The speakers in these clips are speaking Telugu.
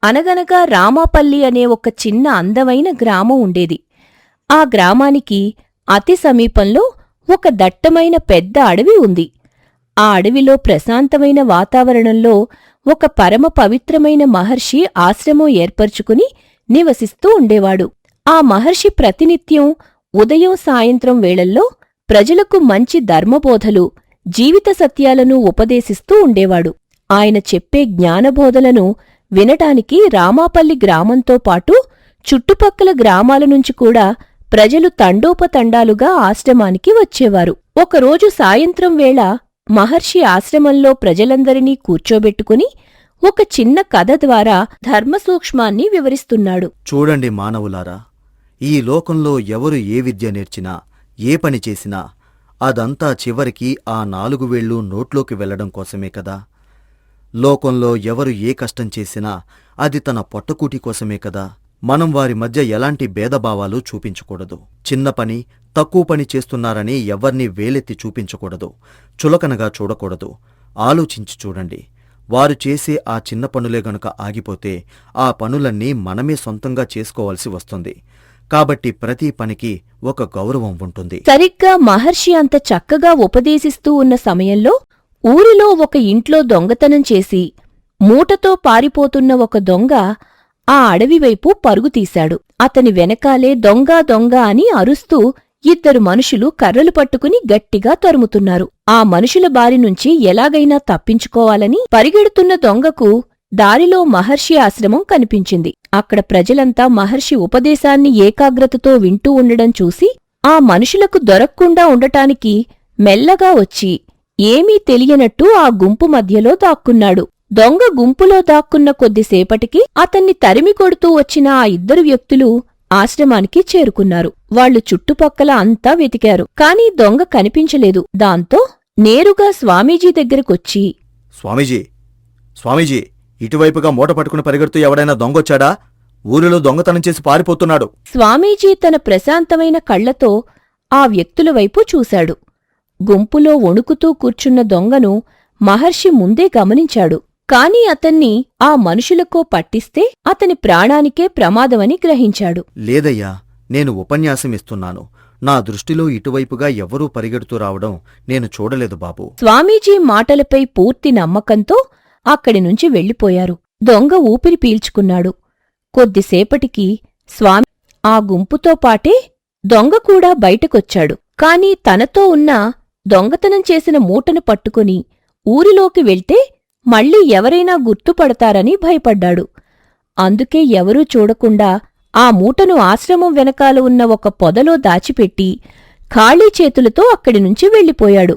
అనగనగా రామాపల్లి అనే ఒక చిన్న అందమైన గ్రామం ఉండేది. ఆ గ్రామానికి అతి సమీపంలో ఒక దట్టమైన పెద్ద అడవి ఉంది. ఆ అడవిలో ప్రశాంతమైన వాతావరణంలో ఒక పరమ పవిత్రమైన మహర్షి ఆశ్రమం ఏర్పరచుకుని నివసిస్తూ ఉండేవాడు. ఆ మహర్షి ప్రతినిత్యం ఉదయం సాయంత్రం వేళల్లో ప్రజలకు మంచి ధర్మబోధలు, జీవిత సత్యాలను ఉపదేశిస్తూ ఉండేవాడు. ఆయన చెప్పే జ్ఞానబోధలను వినటానికి రామాపల్లి గ్రామంతో పాటు చుట్టుపక్కల గ్రామాల నుంచి కూడా ప్రజలు తండోపతండాలుగా ఆశ్రమానికి వచ్చేవారు. ఒకరోజు సాయంత్రం వేళ మహర్షి ఆశ్రమంలో ప్రజలందరినీ కూర్చోబెట్టుకుని ఒక చిన్న కథ ద్వారా ధర్మసూక్ష్మాన్ని వివరిస్తున్నాడు. చూడండి మానవులారా, ఈ లోకంలో ఎవరు ఏ విద్య నేర్చినా, ఏ పని చేసినా అదంతా చివరికి ఆ 4 వేళ్లు నోట్లోకి వెళ్లడం కోసమే కదా. లోకంలో ఎవరు ఏ కష్టం చేసినా అది తన పొట్టకూటి కోసమే కదా. మనం వారి మధ్య ఎలాంటి భేదభావాలు చూపించకూడదు. చిన్న పని, తక్కువ పని చేస్తున్నారని ఎవర్నీ వేలెత్తి చూపించకూడదు. చులకనగా చూడకూడదు. ఆలోచించి చూడండి. వారు చేసే ఆ చిన్న పనులే గనుక ఆగిపోతే ఆ పనులన్నీ మనమే సొంతంగా చేసుకోవాల్సి వస్తుంది. కాబట్టి ప్రతి పనికి ఒక గౌరవం ఉంటుంది. సరిగ్గా మహర్షి అంత చక్కగా ఉపదేశిస్తూ ఉన్న సమయంలో ఊరిలో ఒక ఇంట్లో దొంగతనం చేసి మూటతో పారిపోతున్న ఒక దొంగ ఆ అడవివైపు పరుగుతీశాడు. అతని వెనకాలే దొంగ దొంగ అని అరుస్తూ 2 మనుషులు కర్రలు పట్టుకుని గట్టిగా తరుముతున్నారు. ఆ మనుషుల బారినుంచి ఎలాగైనా తప్పించుకోవాలని పరిగెడుతున్న దొంగకు దారిలో మహర్షి ఆశ్రమం కనిపించింది. అక్కడ ప్రజలంతా మహర్షి ఉపదేశాన్ని ఏకాగ్రతతో వింటూ ఉండడం చూసి ఆ మనుషులకు దొరక్కుండా ఉండటానికి మెల్లగా వచ్చి ఏమీ తెలియనట్టు ఆ గుంపు మధ్యలో దాక్కున్నాడు. దొంగ గుంపులో దాక్కున్న కొద్దిసేపటికి అతన్ని తరిమి కొడుతూ వచ్చిన ఆ 2 వ్యక్తులు ఆశ్రమానికి చేరుకున్నారు. వాళ్లు చుట్టుపక్కల అంతా వెతికారు, కాని దొంగ కనిపించలేదు. దాంతో నేరుగా స్వామీజీ దగ్గరకొచ్చి, స్వామీజీ, స్వామీజీ, ఇటువైపుగా మూట పట్టుకుని పరిగెడుతూ ఎవడైనా దొంగొచ్చాడా? ఊరిలో దొంగతనం చేసి పారిపోతున్నాడు. స్వామీజీ తన ప్రశాంతమైన కళ్లతో ఆ వ్యక్తుల వైపు చూశాడు. గుంపులో వణుకుతూ కూర్చున్న దొంగను మహర్షి ముందే గమనించాడు. కాని అతన్ని ఆ మనుషులకో పట్టిస్తే అతని ప్రాణానికే ప్రమాదమని గ్రహించాడు. లేదయ్యా, నేను ఉపన్యాసమిస్తున్నాను. నా దృష్టిలో ఇటువైపుగా ఎవరూ పరిగెడుతూ రావడం నేను చూడలేదు బాబూ. స్వామీజీ మాటలపై పూర్తి నమ్మకంతో అక్కడి నుంచి వెళ్ళిపోయారు. దొంగ ఊపిరి పీల్చుకున్నాడు. కొద్దిసేపటికి స్వామి ఆ గుంపుతో పాటే దొంగ కూడా బయటకొచ్చాడు. కాని తనతో ఉన్న దొంగతనం చేసిన మూటను పట్టుకుని ఊరిలోకి వెళ్తే మళ్లీ ఎవరైనా గుర్తుపడతారని భయపడ్డాడు. అందుకే ఎవరూ చూడకుండా ఆ మూటను ఆశ్రమం వెనకాల ఉన్న ఒక పొదలో దాచిపెట్టి ఖాళీ చేతులతో అక్కడి నుంచి వెళ్ళిపోయాడు.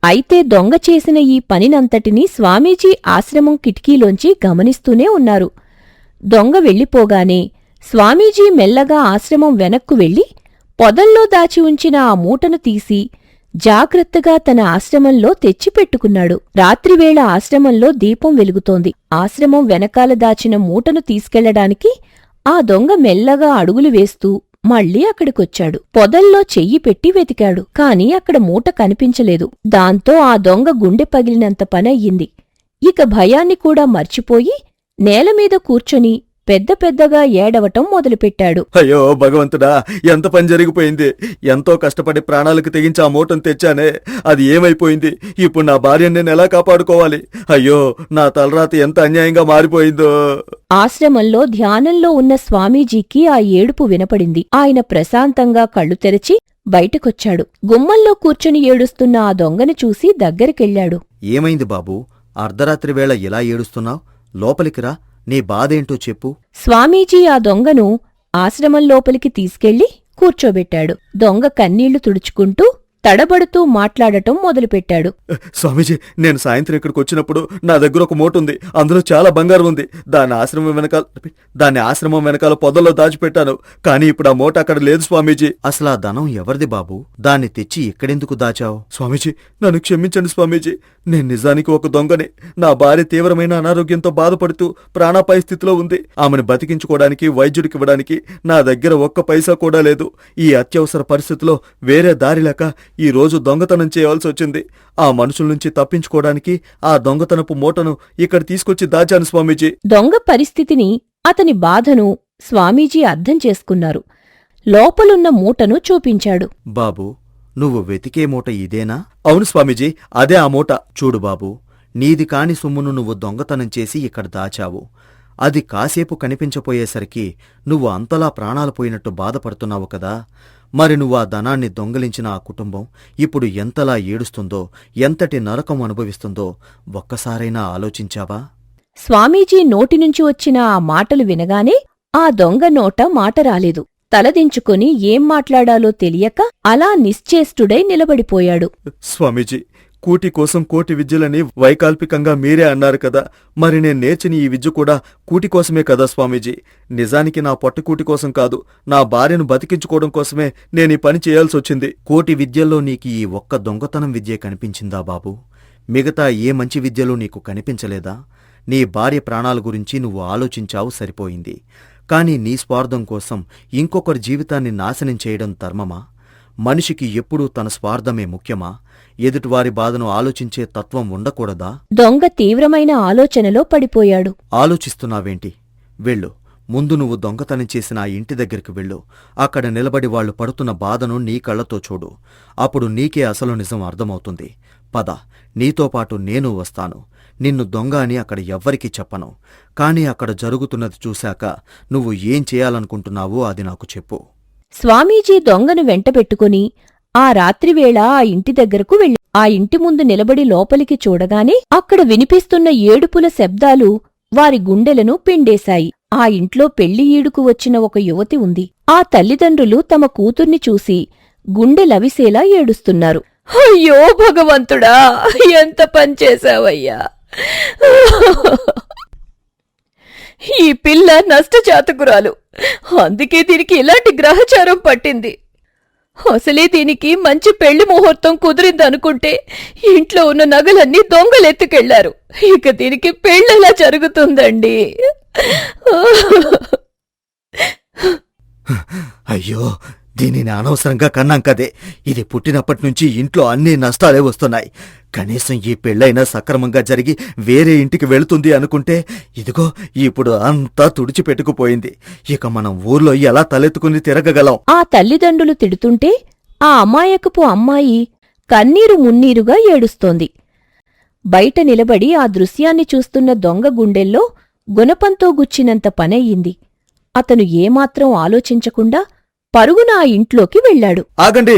అయితే దొంగ చేసిన ఈ పనినంతటినీ స్వామీజీ ఆశ్రమం కిటికీలోంచి గమనిస్తూనే ఉన్నారు. దొంగ వెళ్ళిపోగానే స్వామీజీ మెల్లగా ఆశ్రమం వెనక్కు వెళ్లి పొదల్లో దాచి ఉంచిన ఆ మూటను తీసి జాగ్రత్తగా తన ఆశ్రమంలో తెచ్చిపెట్టుకున్నాడు. రాత్రివేళ ఆశ్రమంలో దీపం వెలుగుతోంది. ఆశ్రమం వెనకాల దాచిన మూటను తీసుకెళ్లడానికి ఆ దొంగ మెల్లగా అడుగులు వేస్తూ మళ్లీ అక్కడికొచ్చాడు. పొదల్లో చెయ్యి పెట్టి వెతికాడు. కాని అక్కడ మూట కనిపించలేదు. దాంతో ఆ దొంగ గుండె పగిలినంత పనయ్యింది. ఇక భయాన్ని కూడా మర్చిపోయి నేలమీద కూర్చొని పెద్ద పెద్దగా ఏడవటం మొదలుపెట్టాడు. అయ్యో భగవంతుడా, ఎంత పని జరిగిపోయింది! ఎంతో కష్టపడి ప్రాణాలకు తెగించి ఆ మూటను తెచ్చానే, అది ఏమైపోయింది? ఇప్పుడు నా భార్యను నేను ఎలా కాపాడుకోవాలి? అయ్యో, నా తలరాత ఎంత అన్యాయంగా మారిపోయిందో. ఆశ్రమంలో ధ్యానంలో ఉన్న స్వామీజీకి ఆ ఏడుపు వినపడింది. ఆయన ప్రశాంతంగా కళ్ళు తెరచి బయటకొచ్చాడు. గుమ్మంలో కూర్చుని ఏడుస్తున్న ఆ దొంగను చూసి దగ్గరికెళ్లాడు. ఏమైంది బాబూ? అర్ధరాత్రి వేళ ఇలా ఏడుస్తున్నావ్? లోపలికిరా, నీ బాధేంటో చెప్పు. స్వామీజీ ఆ దొంగను ఆశ్రమం లోపలికి తీసుకెళ్లి కూర్చోబెట్టాడు. దొంగ కన్నీళ్లు తుడుచుకుంటూ తడబడుతూ మాట్లాడటం మొదలుపెట్టాడు. స్వామీజీ, నేను సాయంత్రం ఇక్కడికి వచ్చినప్పుడు నా దగ్గర ఒక మూట ఉంది. అందులో చాలా బంగారం ఉంది. దాన్ని ఆశ్రమం వెనకాల పొదల్లో దాచిపెట్టాను. కానీ ఇప్పుడు ఆ మూట అక్కడ లేదు స్వామీజీ. అసలు ఆ ధనం ఎవరిది బాబూ? దాన్ని తెచ్చి ఇక్కడెందుకు దాచావు? స్వామీజీ, నన్ను క్షమించండి స్వామీజీ. నేను నిజానికి ఒక దొంగనే. నా భార్య తీవ్రమైన అనారోగ్యంతో బాధపడుతూ ప్రాణాపాయ స్థితిలో ఉంది. ఆమెను బతికించుకోవడానికి, వైద్యుడికివ్వడానికి నా దగ్గర ఒక్క పైసా కూడా లేదు. ఈ అత్యవసర పరిస్థితిలో వేరే దారి లేక ఈరోజు దొంగతనం చేయాల్సి వచ్చింది. ఆ మనుషుల నుంచి తప్పించుకోవడానికి ఆ దొంగతనపు మూటను ఇక్కడ తీసుకొచ్చి దాచాను స్వామీజీ. దొంగ పరిస్థితిని, అతని బాధను స్వామీజీ అర్థం చేసుకున్నారు. లోపలున్న మూటను చూపించాడు. బాబూ, నువ్వు వెతికే మూట ఇదేనా? అవును స్వామీజీ, అదే ఆ మూట. చూడు బాబూ, నీది కాని సొమ్మును నువ్వు దొంగతనం చేసి ఇక్కడ దాచావు. అది కాసేపు కనిపించపోయేసరికి నువ్వు అంతలా ప్రాణాలు పోయినట్టు బాధపడుతున్నావు కదా. మరి నువ్వు ఆ ధనాన్ని దొంగలించిన ఆ కుటుంబం ఇప్పుడు ఎంతలా ఏడుస్తుందో, ఎంతటి నరకం అనుభవిస్తుందో ఒక్కసారైనా ఆలోచించావా? స్వామీజీ నోటినుంచి వచ్చిన ఆ మాటలు వినగానే ఆ దొంగ నోట మాట రాలేదు. తలదించుకుని ఏం మాట్లాడాలో తెలియక అలా నిశ్చేష్టుడై నిలబడిపోయాడు. స్వామీజీ, కూటి కోసం కోటి విద్యలని వైకల్పికంగా మీరే అన్నారు కదా. మరి నేను నేర్చిన ఈ విద్య కూడా కూటి కోసమే కదా స్వామీజీ. నిజానికి నా పొట్టకూటి కోసం కాదు, నా భార్యను బతికించుకోవడం కోసమే నేను ఈ పని చేయాల్సొచ్చింది. కోటి విద్యల్లో నీకు ఈ ఒక్క దొంగతనం విద్యే కనిపించిందా బాబూ? మిగతా ఏ మంచి విద్యలో నీకు కనిపించలేదా? నీ భార్య ప్రాణాల గురించి నువ్వు ఆలోచించావు, సరిపోయింది. కాని నీ స్వార్థం కోసం ఇంకొకరి జీవితాన్ని నాశనం చేయడం ధర్మమా? మనిషికి ఎప్పుడూ తన స్వార్థమే ముఖ్యమా? ఎదుటివారి బాధను ఆలోచించే తత్వం ఉండకూడదా? దొంగ తీవ్రమైన ఆలోచనలో పడిపోయాడు. ఆలోచిస్తున్నావేంటి? వెళ్ళు, ముందు నువ్వు దొంగతనం చేసిన ఆ ఇంటి దగ్గరికి వెళ్ళు. అక్కడ నిలబడి వాళ్లు పడుతున్న బాధను నీ కళ్లతో చూడు. అప్పుడు నీకే అసలు నిజం అర్థమవుతుంది. పద, నీతో పాటు నేను వస్తాను. నిన్ను దొంగ అని అక్కడ ఎవ్వరికీ చెప్పను. కాని అక్కడ జరుగుతున్నది చూశాక నువ్వు ఏం చేయాలనుకుంటున్నావో అది నాకు చెప్పు. స్వామీజీ దొంగను వెంటబెట్టుకుని ఆ రాత్రివేళ ఆ ఇంటి దగ్గరకు వెళ్ళి ఆ ఇంటి ముందు నిలబడి లోపలికి చూడగానే అక్కడ వినిపిస్తున్న ఏడుపుల శబ్దాలు వారి గుండెలను పిండేశాయి. ఆ ఇంట్లో పెళ్లి ఈడుకు వచ్చిన ఒక యువతి ఉంది. ఆ తల్లిదండ్రులు తమ కూతుర్ని చూసి గుండెలవిసేలా ఏడుస్తున్నారు. అయ్యో భగవంతుడా, ఎంత పనిచేశావయ్యా! ఈ పిల్ల నష్టజాతకురాలు, అందుకే దీనికి ఇలాంటి గ్రహచారం పట్టింది. అసలే దీనికి మంచి పెళ్లి ముహూర్తం కుదిరిందనుకుంటే ఇంట్లో ఉన్న నగలన్నీ దొంగలెత్తుకెళ్లారు. ఇక దీనికి పెళ్ళెలా జరుగుతుందండి? అయ్యో, దీనిని అనవసరంగా కన్నాం కదే. ఇది పుట్టినప్పటినుంచి ఇంట్లో అన్ని నష్టాలే వస్తున్నాయి. కనీసం ఈ పెళ్ళైనా సక్రమంగా జరిగి వేరే ఇంటికి వెళుతుంది అనుకుంటే ఇదిగో ఇప్పుడు అంతా తుడిచిపెట్టుకుపోయింది. ఇక మనం ఊర్లో ఎలా తలెత్తుకుని తిరగగలం? ఆ తల్లిదండ్రులు తిడుతుంటే ఆ అమాయకపు అమ్మాయి కన్నీరు మున్నీరుగా ఏడుస్తోంది. బయట నిలబడి ఆ దృశ్యాన్ని చూస్తున్న దొంగ గుండెల్లో గుణపంతో గుచ్చినంత పనయ్యింది. అతను ఏమాత్రం ఆలోచించకుండా పరుగున ఆ ఇంట్లోకి వెళ్లాడు. ఆగండి,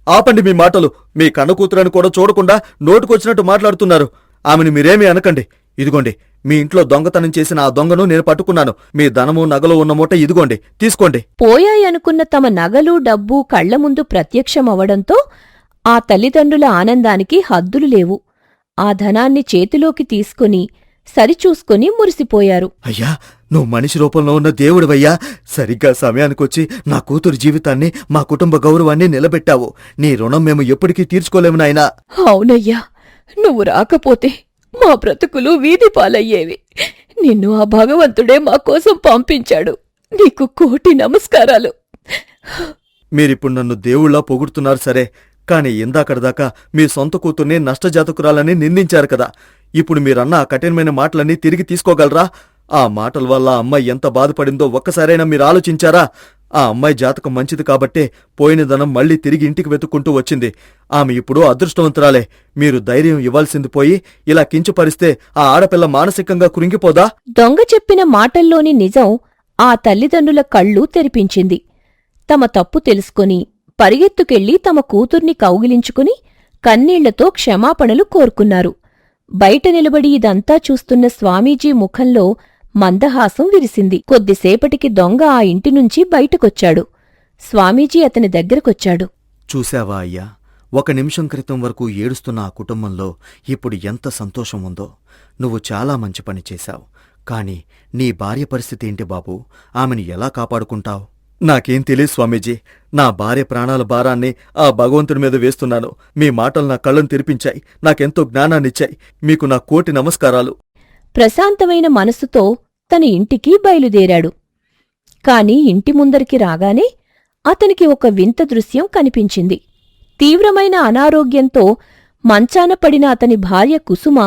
ఆపండి మీ మాటలు. మీ కన్నకూతురని కూడా చూడకుండా నోటుకొచ్చినట్టు మాట్లాడుతున్నారు. ఆమెను మీరేమీ అనకండి. ఇదిగోండి, మీ ఇంట్లో దొంగతనం చేసిన ఆ దొంగను నేను పట్టుకున్నాను. మీ ధనము నగలు ఉన్న మూట ఇదిగోండి, తీసుకోండి. పోయాయనుకున్న తమ నగలు డబ్బు కళ్ల ముందు ప్రత్యక్షమవడంతో ఆ తల్లిదండ్రుల ఆనందానికి హద్దులు లేవు. ఆ ధనాన్ని చేతిలోకి తీసుకుని సరిచూసుకుని మురిసిపోయారు. అయ్యా, నువ్వు మనిషి రూపంలో ఉన్న దేవుడివయ్యా. సరిగ్గా సమయానికొచ్చి నా కూతురు జీవితాన్ని, మా కుటుంబ గౌరవాన్ని నిలబెట్టావు. నీ రుణం మేము ఎప్పటికీ తీర్చుకోలేము నాయనా. అవునయ్యా, నువ్వు రాకపోతే మా బ్రతుకులు వీధి పాలయ్యేవి. నిన్ను ఆ భగవంతుడే మా కోసం పంపించాడు. నీకు కోటి నమస్కారాలు. మీరిప్పుడు నన్ను దేవుళ్లా పొగుడుతున్నారు సరే, కాని ఇందాకడదాకా మీ సొంత కూతుర్ని నష్టజాతకురాలని నిందించారు కదా. ఇప్పుడు మీరన్న ఆ కఠినమైన మాటలన్నీ తిరిగి తీసుకోగలరా? ఆ మాటల వల్ల ఆ అమ్మాయి ఎంత బాధపడిందో ఒక్కసారైనా మీరు ఆలోచించారా? ఆ అమ్మాయి జాతకం మంచిది కాబట్టే పోయిన ధనం మళ్లీ తిరిగి ఇంటికి వెతుక్కుంటూ వచ్చింది. ఆమె ఇప్పుడు అదృష్టవంతురాలే. మీరు ధైర్యం ఇవ్వాల్సింది పోయి ఇలా కించపరిస్తే ఆ ఆడపిల్ల మానసికంగా కృంగిపోదా? దొంగ చెప్పిన మాటల్లోని నిజం ఆ తల్లిదండ్రుల కళ్ళు తెరిపించింది. తమ తప్పు తెలుసుకొని పరిగెత్తుకెళ్లి తమ కూతుర్ని కౌగిలించుకుని కన్నీళ్లతో క్షమాపణలు కోరుకున్నారు. బయట నిలబడి ఇదంతా చూస్తున్న స్వామీజీ ముఖంలో మందహాసం విరిసింది. కొద్దిసేపటికి దొంగ ఆ ఇంటినుంచి బయటకొచ్చాడు. స్వామీజీ అతని దగ్గరకొచ్చాడు. చూశావా అయ్యా, 1 నిమిషం క్రితం వరకు ఏడుస్తున్న ఆ కుటుంబంలో ఇప్పుడు ఎంత సంతోషం ఉందో. నువ్వు చాలా మంచి పని చేశావు. కాని నీ భార్య పరిస్థితి ఏంటి బాబూ? ఆమెను ఎలా కాపాడుకుంటావు? నాకేం తెలియదు స్వామీజీ. నా భార్య ప్రాణాల భారాన్ని ఆ భగవంతుడి మీద వేస్తున్నాను. మీ మాటలు నా కళ్ళను తెరిపించాయి, నాకెంతో జ్ఞానాన్నిచ్చాయి. మీకు నా కోటి నమస్కారాలు. ప్రశాంతమైన మనసుతో తన ఇంటికి బయలుదేరాడు. కాని ఇంటి ముందరికి రాగానే అతనికి ఒక వింత దృశ్యం కనిపించింది. తీవ్రమైన అనారోగ్యంతో మంచాన పడిన అతని భార్య కుసుమ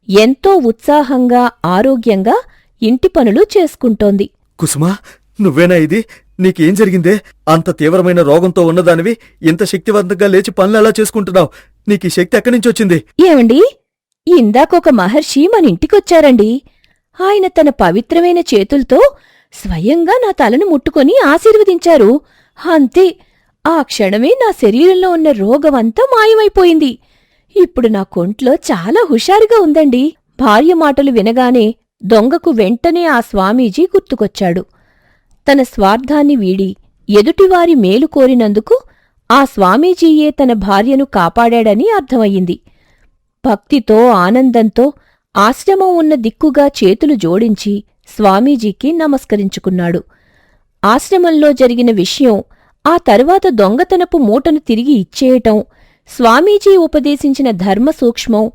ఎంతో ఉత్సాహంగా ఆరోగ్యంగా ఇంటి పనులు చేసుకుంటోంది. కుసుమా, నువ్వేనా ఇది? నీకేం జరిగిందే? అంత తీవ్రమైన రోగంతో ఉన్నదానివి ఇంత శక్తివంతంగా లేచి పనులెలా చేసుకుంటున్నావు? నీకీ శక్తి ఎక్కడి నుంచొచ్చింది? ఏమండి, ఇందాకొక మహర్షి మన ఇంటికొచ్చారండి. ఆయన తన పవిత్రమైన చేతుల్తో స్వయంగా నా తలను ముట్టుకొని ఆశీర్వదించారు. అంతే, ఆ క్షణమే నా శరీరంలో ఉన్న రోగమంతా మాయమైపోయింది. ఇప్పుడు నా కొంట్లో చాలా హుషారుగా ఉందండి. భార్య మాటలు వినగానే దొంగకు వెంటనే ఆ స్వామీజీ గుర్తుకొచ్చాడు. తన స్వార్థాన్ని వీడి ఎదుటివారి మేలు కోరినందుకు ఆ స్వామీజీయే తన భార్యను కాపాడాడని అర్థమయ్యింది. భక్తితో ఆనందంతో ఆశ్రమం ఉన్న దిక్కుగా చేతులు జోడించి స్వామీజీకి నమస్కరించుకున్నాడు. ఆశ్రమంలో జరిగిన విషయం, ఆ తరువాత దొంగతనపు మూటను తిరిగి ఇచ్చేయటం, స్వామీజీ ఉపదేశించిన ధర్మ సూక్ష్మం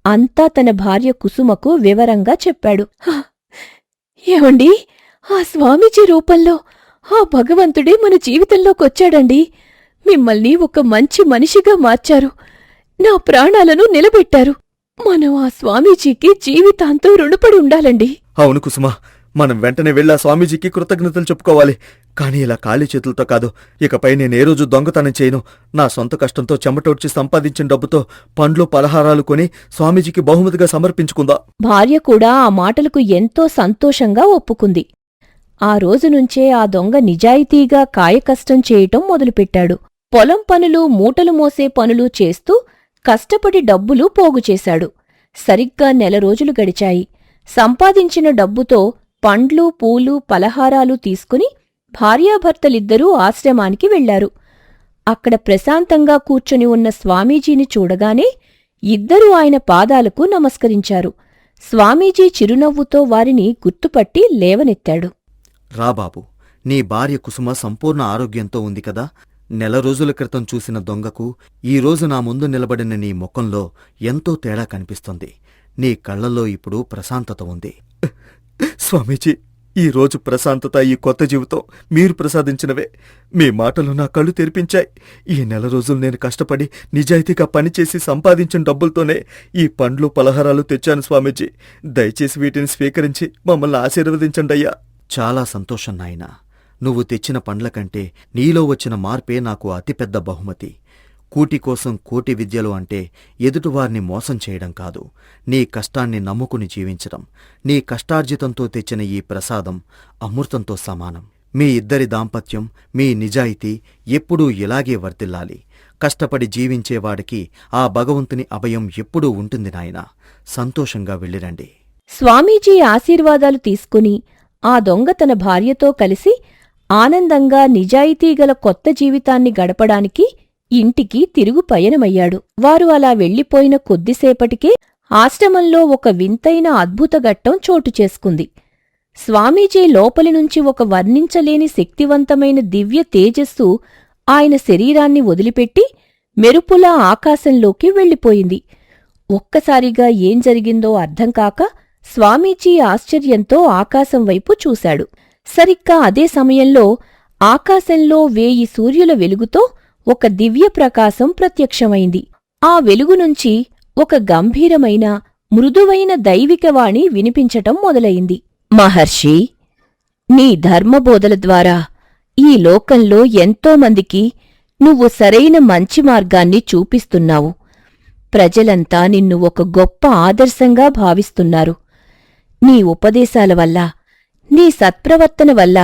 అంతా తన భార్య కుసుమకు వివరంగా చెప్పాడు. ఏమండి, ఆ స్వామీజీ రూపంలో ఆ భగవంతుడే మన జీవితంలోకొచ్చాడండి. మిమ్మల్ని ఒక మంచి మనిషిగా మార్చారు. నా ప్రాణాలను నిలబెట్టారు. మనం ఆ స్వామీజీకి జీవితాంతం రుణపడి ఉండాలండి. అవును కుసుమా, మనం వెంటనే వెళ్ళి ఆ స్వామీజీకి కృతజ్ఞతలు చెప్పుకోవాలి. కాని ఇలా ఖాళీ చేతులతో కాదు. ఇకపై నేనే రోజు దొంగతనం చేయను. నా సొంత కష్టంతో చెమటోడ్చి సంపాదించిన డబ్బుతో పండ్లు పలహారాలు కొని స్వామీజీకి బహుమతిగా సమర్పించుకుందా. భార్య కూడా ఆ మాటలకు ఎంతో సంతోషంగా ఒప్పుకుంది. ఆ రోజునుంచే ఆ దొంగ నిజాయితీగా కాయకష్టం చేయటం మొదలుపెట్టాడు. పొలం పనులు, మూటలు మోసే పనులు చేస్తూ కష్టపడి డబ్బులు పోగుచేశాడు. సరిగ్గా 1 నెల రోజులు గడిచాయి. సంపాదించిన డబ్బుతో పండ్లు, పూలు, పలహారాలు తీసుకుని భార్యాభర్తలిద్దరూ ఆశ్రమానికి వెళ్లారు. అక్కడ ప్రశాంతంగా కూర్చొని ఉన్న స్వామీజీని చూడగానే ఇద్దరూ ఆయన పాదాలకు నమస్కరించారు. స్వామీజీ చిరునవ్వుతో వారిని గుర్తుపట్టి లేవనెత్తాడు. రాబాబు, నీ భార్య కుసుమ సంపూర్ణ ఆరోగ్యంతో ఉంది కదా? 1 నెల రోజుల క్రితం చూసిన దొంగకు ఈరోజు నా ముందు నిలబడిన నీ ముఖంలో ఎంతో తేడా కనిపిస్తుంది. నీ కళ్లలో ఇప్పుడు ప్రశాంతత ఉంది. స్వామీజీ, ఈ రోజు ప్రశాంతత, ఈ కొత్త జీవితం మీరు ప్రసాదించినవే. మీ మాటలు నా కళ్ళు తెరిపించాయి. ఈ 1 నెల రోజులు నేను కష్టపడి నిజాయితీగా పనిచేసి సంపాదించిన డబ్బులతోనే ఈ పండ్లు పలహారాలు తెచ్చాను స్వామీజీ. దయచేసి వీటిని స్వీకరించి మమ్మల్ని ఆశీర్వదించండయ్యా. చాలా సంతోషం నాయనా. నువ్వు తెచ్చిన పండ్ల కంటే నీలో వచ్చిన మార్పే నాకు అతిపెద్ద బహుమతి. కూటి కోసం కోటి విద్యలు అంటే ఎదుటివారిని మోసం చేయడం కాదు, నీ కష్టాన్ని నమ్ముకుని జీవించడం. నీ కష్టార్జితంతో తెచ్చిన ఈ ప్రసాదం అమృతంతో సమానం. మీ ఇద్దరి దాంపత్యం, మీ నిజాయితీ ఎప్పుడూ ఇలాగే వర్ధిల్లాలి. కష్టపడి జీవించేవాడికి ఆ భగవంతుని అభయం ఎప్పుడూ ఉంటుంది నాయనా. సంతోషంగా వెళ్ళిరండి. స్వామీజీ ఆశీర్వాదాలు తీసుకుని ఆ దొంగ తన భార్యతో కలిసి ఆనందంగా నిజాయితీగల కొత్త జీవితాన్ని గడపడానికి ఇంటికి తిరుగు పయనమయ్యాడు. వారు అలా వెళ్లిపోయిన కొద్దిసేపటికే ఆశ్రమంలో ఒక వింతైన అద్భుత ఘట్టం చోటు చేసుకుంది. స్వామీజీ లోపలినుంచి ఒక వర్ణించలేని శక్తివంతమైన దివ్య తేజస్సు ఆయన శరీరాన్ని వదిలిపెట్టి మెరుపులా ఆకాశంలోకి వెళ్ళిపోయింది. ఒక్కసారిగా ఏం జరిగిందో అర్థంకాక స్వామీజీ ఆశ్చర్యంతో ఆకాశం వైపు చూశాడు. సరిగ్గా అదే సమయంలో ఆకాశంలో 1000 సూర్యుల వెలుగుతో ఒక దివ్య ప్రకాశం ప్రత్యక్షమైంది. ఆ వెలుగునుంచి ఒక గంభీరమైన, మృదువైన దైవికవాణి వినిపించటం మొదలయింది. మహర్షి, నీ ధర్మబోధల ద్వారా ఈ లోకంలో ఎంతోమందికి నువ్వు సరైన మంచి మార్గాన్ని చూపిస్తున్నావు. ప్రజలంతా నిన్ను ఒక గొప్ప ఆదర్శంగా భావిస్తున్నారు. నీ ఉపదేశాల వల్ల, నీ సత్ప్రవర్తన వల్ల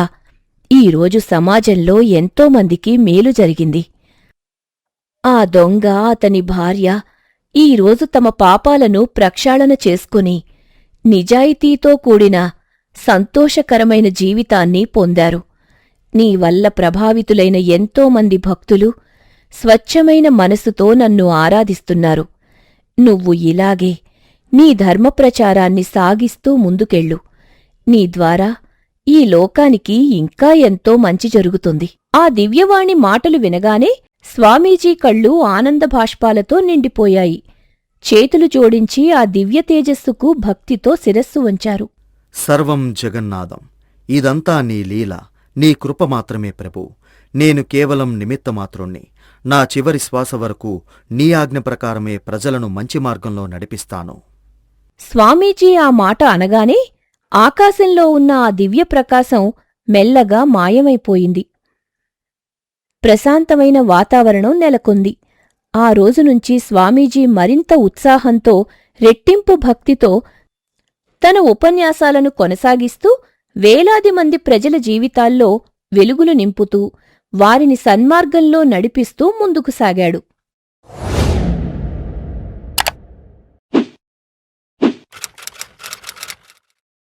ఈరోజు సమాజంలో ఎంతోమందికి మేలు జరిగింది. ఆ దొంగ, అతని భార్య ఈరోజు తమ పాపాలను ప్రక్షాళన చేసుకుని నిజాయితీతో కూడిన సంతోషకరమైన జీవితాన్ని పొందారు. నీ వల్ల ప్రభావితులైన ఎంతోమంది భక్తులు స్వచ్ఛమైన మనసుతో నన్ను ఆరాధిస్తున్నారు. నువ్వు ఇలాగే నీ ధర్మప్రచారాన్ని సాగిస్తూ ముందుకెళ్ళు. నీ ద్వారా ఈ లోకానికి ఇంకా ఎంతో మంచి జరుగుతుంది. ఆ దివ్యవాణి మాటలు వినగానే స్వామీజీ కళ్ళు ఆనందభాష్పాలతో నిండిపోయాయి. చేతులు జోడించి ఆ దివ్య తేజస్సుకు భక్తితో శిరస్సు వంచారు. సర్వం జగన్నాథం. ఇదంతా నీ లీల, నీ కృప మాత్రమే ప్రభూ. నేను కేవలం నిమిత్తమాత్రుణ్ణి. నా చివరి శ్వాస వరకు నీ ఆజ్ఞ ప్రకారమే ప్రజలను మంచి మార్గంలో నడిపిస్తాను. స్వామీజీ ఆ మాట అనగానే ఆకాశంలో ఉన్న ఆ దివ్యప్రకాశం మెల్లగా మాయమైపోయింది. ప్రశాంతమైన వాతావరణం నెలకొంది. ఆ రోజునుంచి స్వామీజీ మరింత ఉత్సాహంతో, రెట్టింపు భక్తితో తన ఉపన్యాసాలను కొనసాగిస్తూ వేలాది మంది ప్రజల జీవితాల్లో వెలుగులు నింపుతూ, వారిని సన్మార్గంలో నడిపిస్తూ ముందుకు సాగాడు.